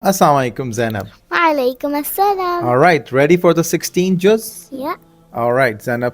Assalamu alaikum, Zainab. Walaikum assalam. All right, ready for the 16 juz? Yeah. All right, Zainab.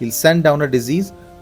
he'll send down a disease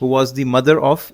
who was the mother of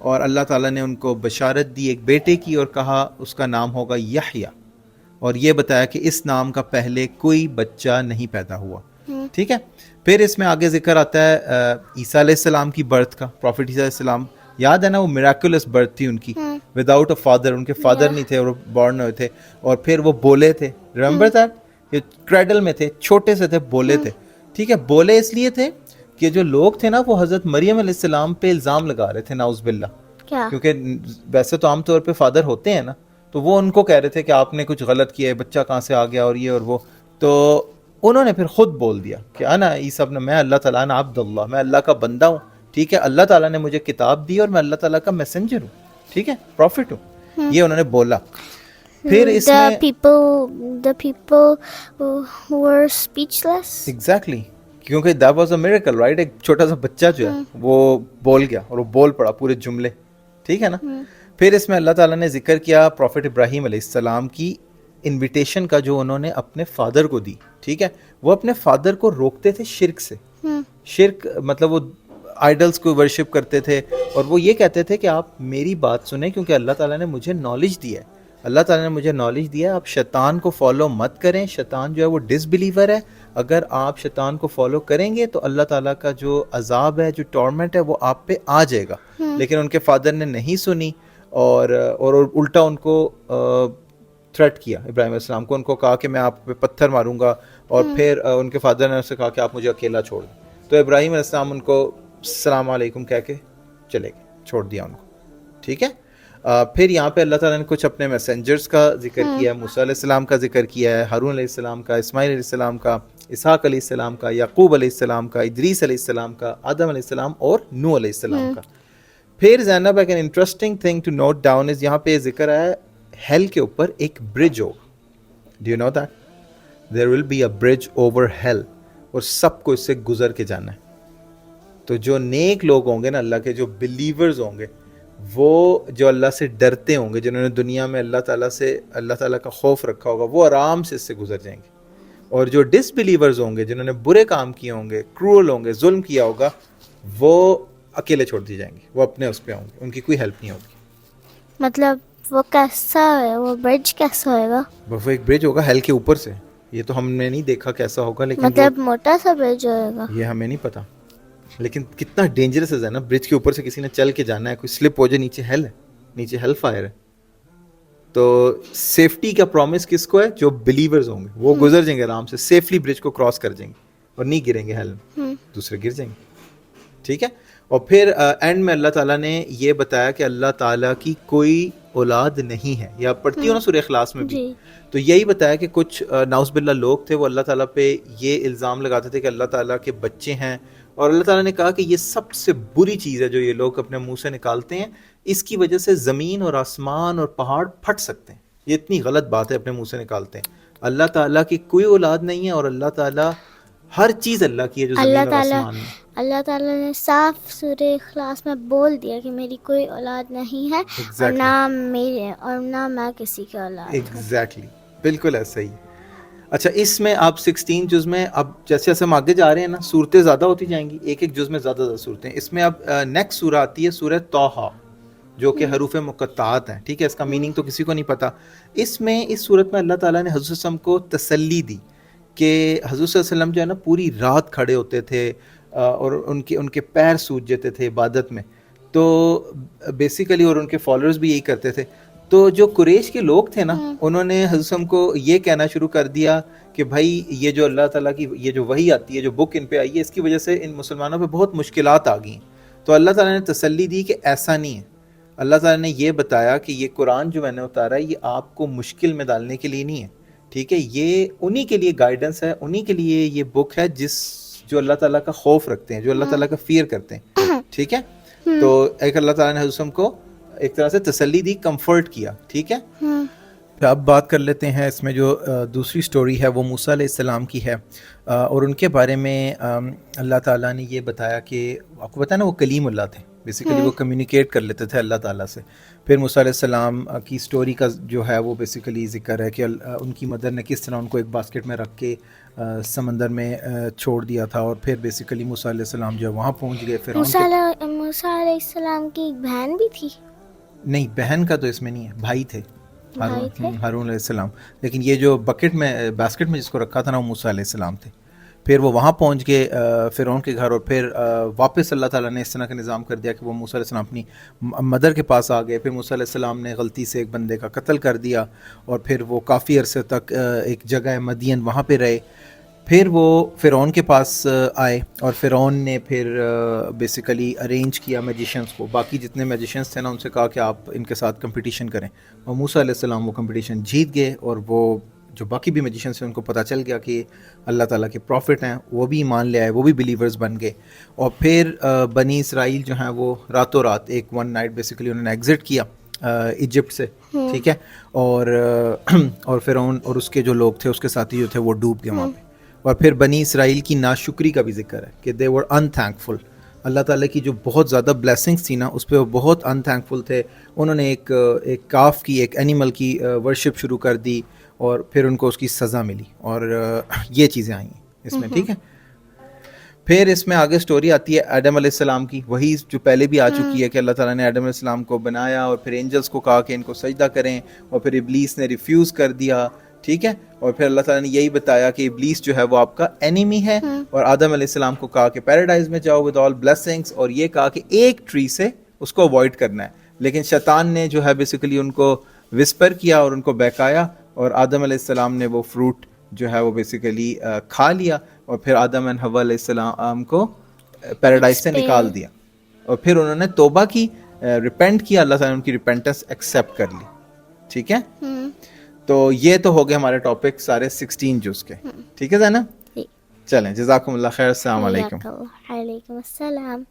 اور اللہ تعالیٰ نے ان کو بشارت دی ایک بیٹے کی اور کہا اس کا نام ہوگا یحییٰ، اور یہ بتایا کہ اس نام کا پہلے کوئی بچہ نہیں پیدا ہوا. ٹھیک ہے. پھر اس میں آگے ذکر آتا ہے عیسیٰ علیہ السلام کی برتھ کا. پروفٹ عیسیٰ علیہ السلام، یاد ہے نا وہ میراکولس برتھ تھی ان کی، وداؤٹ اے فادر، ان کے فادر نہیں تھے اور بورن ہوئے تھے، اور پھر وہ بولے تھے. Remember that? یہ کریڈل میں تھے، چھوٹے سے تھے، بولے تھے. ٹھیک ہے. بولے اس لیے تھے کہ جو لوگ تھے نا وہ حضرت مریم علیہ السلام پہ الزام لگا رہے تھے، نعوذ باللہ، کیونکہ ویسے تو عام طور پہ فادر ہوتے ہیں نا، تو وہ ان کو کہہ رہے تھے کہ آپ نے کچھ غلط کیا ہے، بچہ کہاں سے آ گیا اور یہ اور وہ. تو انہوں نے پھر خود بول دیا کہ انا عیسیٰ ابن، میں اللہ تعالیٰ نا عبد اللہ، میں اللہ کا بندہ ہوں. ٹھیک ہے. اللہ تعالیٰ نے مجھے کتاب دی اور میں اللہ تعالیٰ کا میسنجر ہوں. ٹھیک ہے، پروفٹ ہوں. یہ انہوں نے بولا. پھر اس میں the people who were speechless. Exactly, کیونکہ that was a miracle, right؟ ایک چھوٹا سا بچہ جو ہے وہ بول گیا اور وہ بول پڑا پورے جملے. ٹھیک ہے نا. پھر اس میں اللہ تعالیٰ نے ذکر کیا پروفٹ ابراہیم علیہ السلام کی انویٹیشن کا جو انہوں نے اپنے فادر کو دی. ٹھیک ہے. وہ اپنے فادر کو روکتے تھے شرک سے. شرک مطلب وہ آئیڈلس کو ورشپ کرتے تھے، اور وہ یہ کہتے تھے کہ آپ میری بات سنیں کیونکہ اللہ تعالیٰ نے مجھے نالج دیا ہے. اللہ تعالیٰ نے مجھے نالج دیا ہے، آپ شیطان کو فالو مت کریں. شیطان جو ہے وہ ڈس بلیور ہے. اگر آپ شیطان کو فالو کریں گے تو اللہ تعالیٰ کا جو عذاب ہے، جو ٹورمنٹ ہے، وہ آپ پہ آ جائے گا. لیکن ان کے فادر نے نہیں سنی، اور الٹا ان کو تھریٹ کیا ابراہیم علیہ السلام کو. ان کو کہا کہ میں آپ پہ پتھر ماروں گا، اور پھر ان کے فادر نے اسے کہا کہ آپ مجھے اکیلا چھوڑ دیں. تو ابراہیم علیہ السلام ان کو السلام علیکم کہہ کے چلے گئے، چھوڑ دیا ان کو. ٹھیک ہے. پھر یہاں پہ اللہ تعالیٰ نے کچھ اپنے میسنجرز کا ذکر کیا ہے. موسیٰ علیہ السلام کا ذکر کیا ہے، ہارون علیہ السلام کا، اسماعیل علیہ السلام کا، اسحاق علیہ السلام کا، یعقوب علیہ السلام کا، ادریس علیہ السلام کا، آدم علیہ السلام اور نوح علیہ السلام کا. پھر زینب ایک interesting thing to note down is, یہاں پہ ذکر ہے ہیل کے اوپر ایک برج ہوگا. Do you know that there will be a bridge over hell, اور سب کو اس سے گزر کے جانا ہے. تو جو نیک لوگ ہوں گے نا، اللہ کے جو بلیورز ہوں گے، وہ جو اللہ سے ڈرتے ہوں گے، جنہوں نے دنیا میں اللہ تعالیٰ کا خوف رکھا ہوگا، وہ آرام سے اس سے گزر جائیں گے. اور جو ڈس بلیورز ہوں گے، جنہوں نے برے کام کیے ہوں گے، کرول ہوں گے، ظلم کیا ہوگا، وہ اکیلے چھوڑ دی جائیں گے، وہ اپنے اس پہ ہوں گے، ان کی کوئی ہیلپ نہیں ہوگی. مطلب وہ کیسا ہے، وہ برج کیسا ہوگا؟ وہ ایک برج ہوگا ہیل کے اوپر سے. یہ تو ہم نے نہیں دیکھا کیسا ہوگا، لیکن مطلب موٹا سا برج ہوگا. یہ ہمیں نہیں پتا، لیکن کتنا ڈینجرس ہے نا، برج کے اوپر سے کسی نے چل کے جانا ہے، کوئی سلپ ہو جائے، نیچے ہیل ہے، نیچے ہیل فائر ہے. تو سیفٹی کا پرومس کس کو ہے؟ جو بلیورز ہوں گے وہ گزر جائیں گے آرام سے، سیفلی برج کو کراس کر جائیں گے اور نہیں گریں گے ہیل میں، دوسرے گر جائیں گے. ٹھیک ہے. اور پھر اینڈ میں اللہ تعالیٰ نے یہ بتایا کہ اللہ تعالیٰ کی کوئی اولاد نہیں ہے. یہ آپ پڑھتی ہو نا سورہ اخلاص میں بھی، تو یہی بتایا کہ کچھ نعوذ باللہ لوگ تھے، وہ اللہ تعالیٰ پہ یہ الزام لگاتے تھے کہ اللہ تعالیٰ کے بچے ہیں. اور اللہ تعالیٰ نے کہا کہ یہ سب سے بری چیز ہے جو یہ لوگ اپنے منہ سے نکالتے ہیں. اس کی وجہ سے زمین اور آسمان اور پہاڑ پھٹ سکتے ہیں. یہ اتنی غلط بات ہے اپنے منہ سے نکالتے ہیں. اللہ تعالیٰ کی کوئی اولاد نہیں ہے، اور اللہ تعالیٰ ہر چیز اللہ کی ہے جو زمین اور آسمان میں. اللہ تعالیٰ نے صاف سورہ اخلاص میں بول دیا کہ میری کوئی اولاد نہیں ہے، اور نہ میں کسی کی اولاد. ایگزیکٹلی، بالکل ایسا ہی. اچھا، اس میں آپ 16 جز میں، اب جیسے جیسے ہم آگے جا رہے ہیں نا، صورتیں زیادہ ہوتی جائیں گی، ایک ایک جز میں زیادہ زیادہ صورتیں. اس میں اب نیکسٹ سورہ آتی ہے سورہ طٰہٰ، جو کہ حروف مقطعات ہیں. ٹھیک ہے. اس کا میننگ تو کسی کو نہیں پتا. اس میں اس صورت میں اللہ تعالیٰ نے حضرت صلی اللہ علیہ وسلم کو تسلی دی کہ حضور صلی اللہ علیہ وسلم جو ہے نا پوری رات کھڑے ہوتے تھے، اور ان کے پیر سوج جاتے تھے عبادت میں. تو بیسیکلی، اور ان کے فالوورز بھی یہی کرتے تھے. تو جو قریش کے لوگ تھے نا، انہوں نے حضرت صلی اللہ علیہ وسلم کو یہ کہنا شروع کر دیا کہ بھائی یہ جو اللہ تعالیٰ کی یہ جو وحی آتی ہے، جو بک ان پہ آئی ہے، اس کی وجہ سے ان مسلمانوں پہ بہت مشکلات آ گئی. تو اللہ تعالیٰ نے تسلی دی کہ ایسا نہیں ہے. اللہ تعالیٰ نے یہ بتایا کہ یہ قرآن جو میں نے اتارا ہے، یہ آپ کو مشکل میں ڈالنے کے لیے نہیں ہے. ٹھیک ہے. یہ انہی کے لیے گائیڈنس ہے، انہی کے لیے یہ بک ہے جو اللہ تعالیٰ کا خوف رکھتے ہیں، جو اللہ تعالیٰ کا فیئر کرتے ہیں. ٹھیک ہے. تو ایک اللہ تعالیٰ نے حضرت کو ایک طرح سے تسلی دی، کمفرٹ کیا. ٹھیک ہے. اب بات کر لیتے ہیں اس میں جو دوسری سٹوری ہے وہ موسیٰ علیہ السلام کی ہے، اور ان کے بارے میں اللہ تعالیٰ نے یہ بتایا کہ آپ کو پتہ ہے نا وہ کلیم اللہ تھے، بیسیکلی وہ کمیونیکیٹ کر لیتے تھے اللہ تعالیٰ سے. پھر موسیٰ علیہ السلام کی سٹوری کا جو ہے وہ بیسیکلی ذکر ہے کہ ان کی مدر نے کس طرح ان کو ایک باسکٹ میں رکھ کے سمندر میں چھوڑ دیا تھا، اور پھر بیسیکلی موسیٰ علیہ السلام جو ہے وہاں پہنچ گئے. پھر موسیٰ موسیٰ علیہ السلام کی ایک بہن بھی تھی. نہیں بہن کا تو اس میں نہیں ہے, بھائی تھے بھائی تھے. ہارون علیہ السلام, لیکن یہ جو بکٹ میں باسکٹ میں جس کو رکھا تھا نا وہ موسیٰ علیہ السلام تھے. پھر وہ وہاں پہنچ گئے فرعون کے گھر, اور پھر واپس اللہ تعالیٰ نے اس طرح کا نظام کر دیا کہ وہ موسیٰ علیہ السلام اپنی مدر کے پاس آ گئے. پھر موسیٰ علیہ السلام نے غلطی سے ایک بندے کا قتل کر دیا, اور پھر وہ کافی عرصے تک ایک جگہ مدین وہاں پہ رہے. پھر وہ فرعون کے پاس آئے, اور فرعون نے پھر بیسیکلی ارینج کیا میجیشنس کو, باقی جتنے میجیشنس تھے نا ان سے کہا کہ آپ ان کے ساتھ کمپٹیشن کریں, اور موسیٰ علیہ السلام وہ کمپٹیشن جیت گئے. اور وہ جو باقی بھی میجیشنس ہیں ان کو پتہ چل گیا کہ اللہ تعالیٰ کے پروفٹ ہیں, وہ بھی ایمان لے آئے, وہ بھی بلیورز بن گئے. اور پھر بنی اسرائیل جو ہیں وہ راتوں رات ایک ون نائٹ بیسیکلی انہوں نے ایگزٹ کیا ایجپٹ سے, ٹھیک ہے, اور فرعون اور اس کے جو لوگ تھے اس کے ساتھی جو تھے وہ ڈوب گئے وہاں پہ. اور پھر بنی اسرائیل کی ناشکری کا بھی ذکر ہے کہ دے ور ان تھینکفل. اللہ تعالیٰ کی جو بہت زیادہ بلیسنگس تھی نا اس پہ وہ بہت ان تھینکفل تھے. انہوں نے ایک کاف کی, ایک اینیمل کی ورشپ شروع کر دی, اور پھر ان کو اس کی سزا ملی, اور یہ چیزیں آئیں اس میں, ٹھیک ہے. پھر اس میں آگے سٹوری آتی ہے آدم علیہ السلام کی, وہی جو پہلے بھی آ چکی ہے کہ اللہ تعالیٰ نے آدم علیہ السلام کو بنایا, اور پھر اینجلس کو کہا کہ ان کو سجدہ کریں, اور پھر ابلیس نے ریفیوز کر دیا, ٹھیک ہے. اور پھر اللہ تعالیٰ نے یہی بتایا کہ ابلیس جو ہے وہ آپ کا اینیمی ہے, اور آدم علیہ السلام کو کہا کہ پیراڈائز میں جاؤ ود آل بلیسنگس, اور یہ کہا کہ ایک ٹری سے اس کو اوائڈ کرنا ہے. لیکن شیطان نے جو ہے بیسیکلی ان کو وسپر کیا اور ان کو بہکایا, اور آدم علیہ السلام نے وہ فروٹ جو ہے وہ بیسیکلی کھا لیا, اور پھر آدم اینڈ حوا علیہ السلام کو پیراڈائز سے نکال دیا. اور پھر انہوں نے توبہ کی, ریپینٹ کیا, اللہ تعالیٰ نے ان کی ریپینٹنس ایکسیپٹ کر لی, ٹھیک ہے. تو یہ تو ہو گئے ہمارے ٹاپک سارے 16 جز کے, ٹھیک ہے نا. چلیں, جزاکم اللہ خیر, السلام علیکم. وعلیکم السلام.